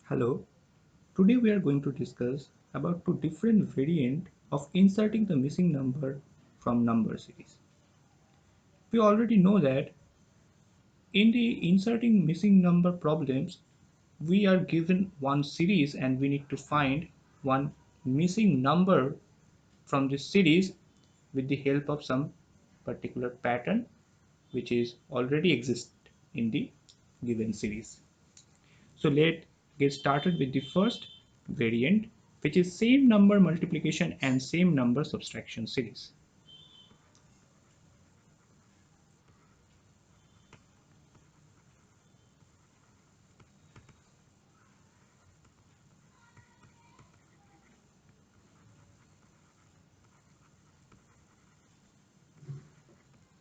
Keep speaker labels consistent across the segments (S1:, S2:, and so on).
S1: Hello, today we are going to discuss about two different variants of inserting the missing number from number series. We already know that in the inserting missing number problems, we are given one series and we need to find one missing number from this series with the help of some particular pattern which is already exist in the given series. So let's get started with the first variant, which is same number multiplication and same number subtraction series.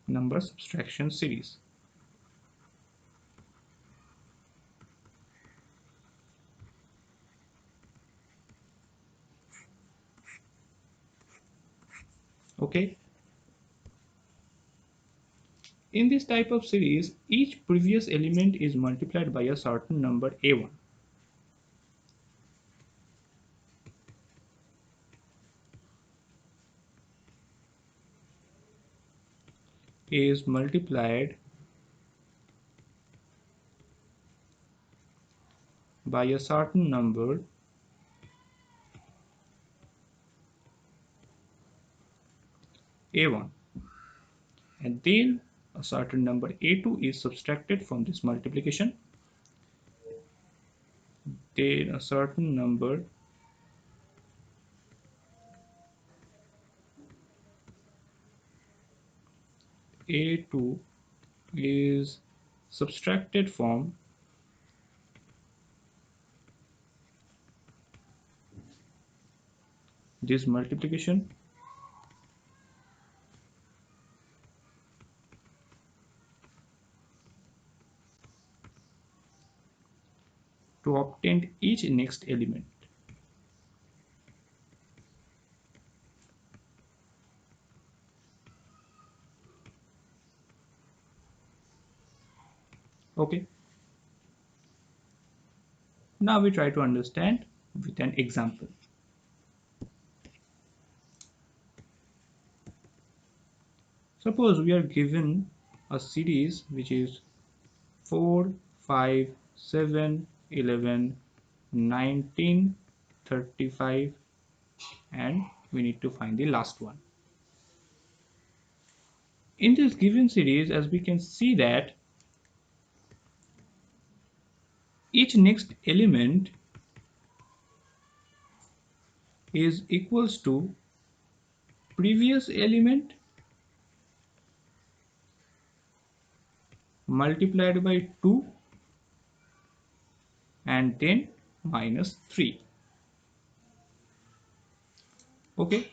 S1: Number subtraction series. Okay. In this type of series, each previous element is multiplied by a certain number a1. Is multiplied by a certain number a1, and then a certain number a2 is subtracted from this multiplication. Then a certain number a2 is subtracted from this multiplication to obtain each next element. Okay, now we try to understand with an example. Suppose we are given a series which is 4, 5, 7, 11, 19, 35, and we need to find the last one. In this given series, as we can see that each next element is equals to previous element multiplied by 2 and then minus 3. Okay,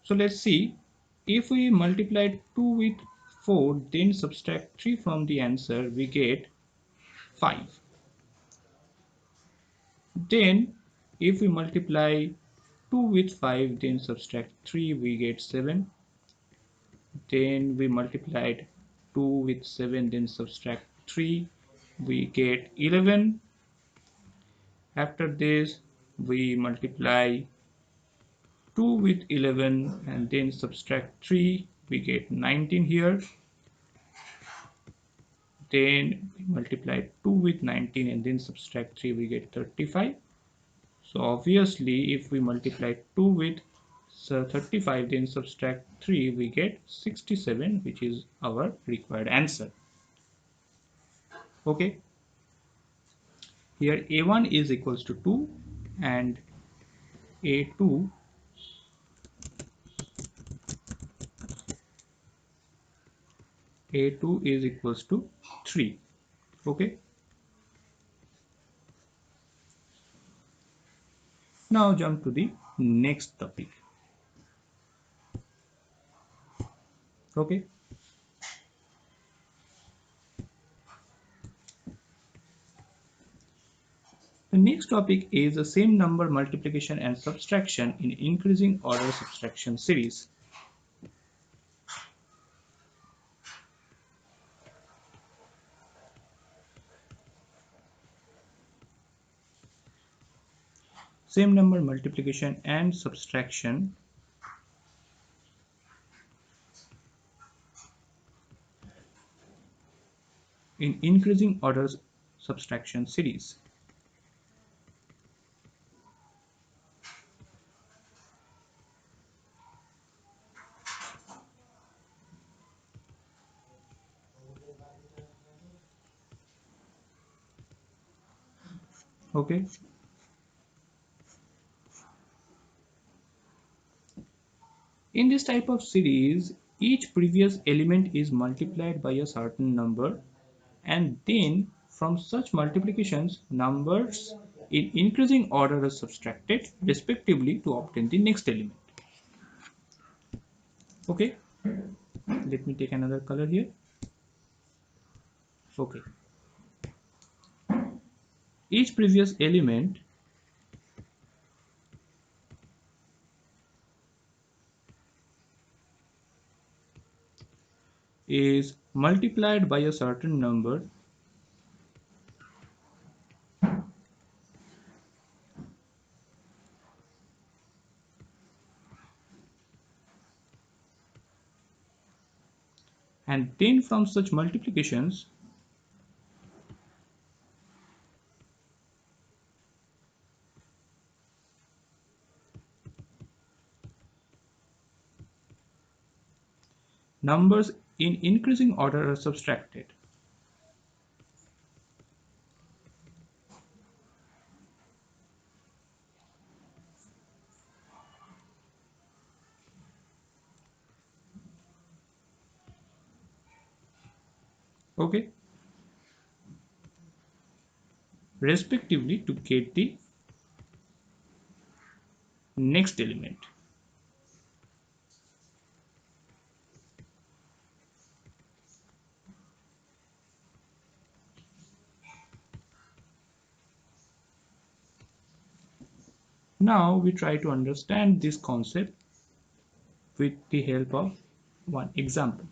S1: so let's see, if we multiply 2 with 4 then subtract 3 from the answer, we get 5. Then if we multiply 2 with 5 then subtract 3, we get 7. Then we multiplied 2 with 7 then subtract 3, we get 11. After this we multiply 2 with 11 and then subtract 3, we get 19 here. Then we multiply 2 with 19 and then subtract 3, we get 35. So obviously if we multiply 2 with 35 then subtract 3, we get 67, which is our required answer. Okay, here a1 is equals to 2 and a2 is equals to 3. Okay, now jump to the next topic. Okay, the next topic is the same number multiplication and subtraction in increasing order subtraction series. same number multiplication and subtraction in increasing order subtraction series. Okay. In this type of series, each previous element is multiplied by a certain number, and then from such multiplications, numbers in increasing order are subtracted respectively to obtain the next element. Okay, let me take another color here. Okay, each previous element is multiplied by a certain number and then from such multiplications, numbers in increasing order are subtracted. Okay, respectively to get the next element. Now we try to understand this concept with the help of one example.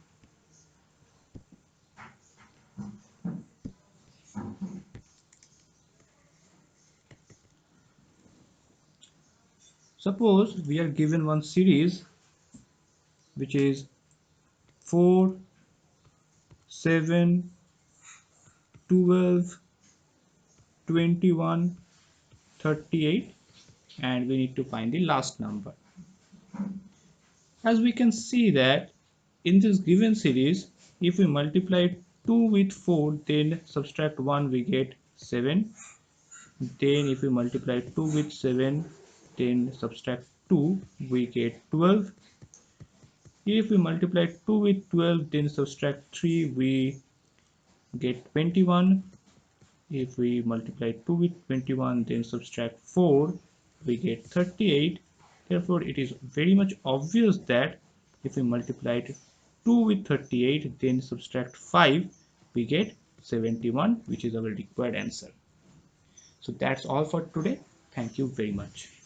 S1: Suppose we are given one series which is 4, 7, 12, 21, 38, and we need to find the last number. As we can see that in this given series, if we multiply 2 with 4, then subtract 1, we get 7. Then if we multiply 2 with 7, then subtract 2, we get 12. If we multiply 2 with 12, then subtract 3, we get 21. If we multiply 2 with 21, then subtract 4, we get 38. Therefore, it is very much obvious that if we multiply 2 with 38, then subtract 5, we get 71, which is our required answer. So that's all for today. Thank you very much.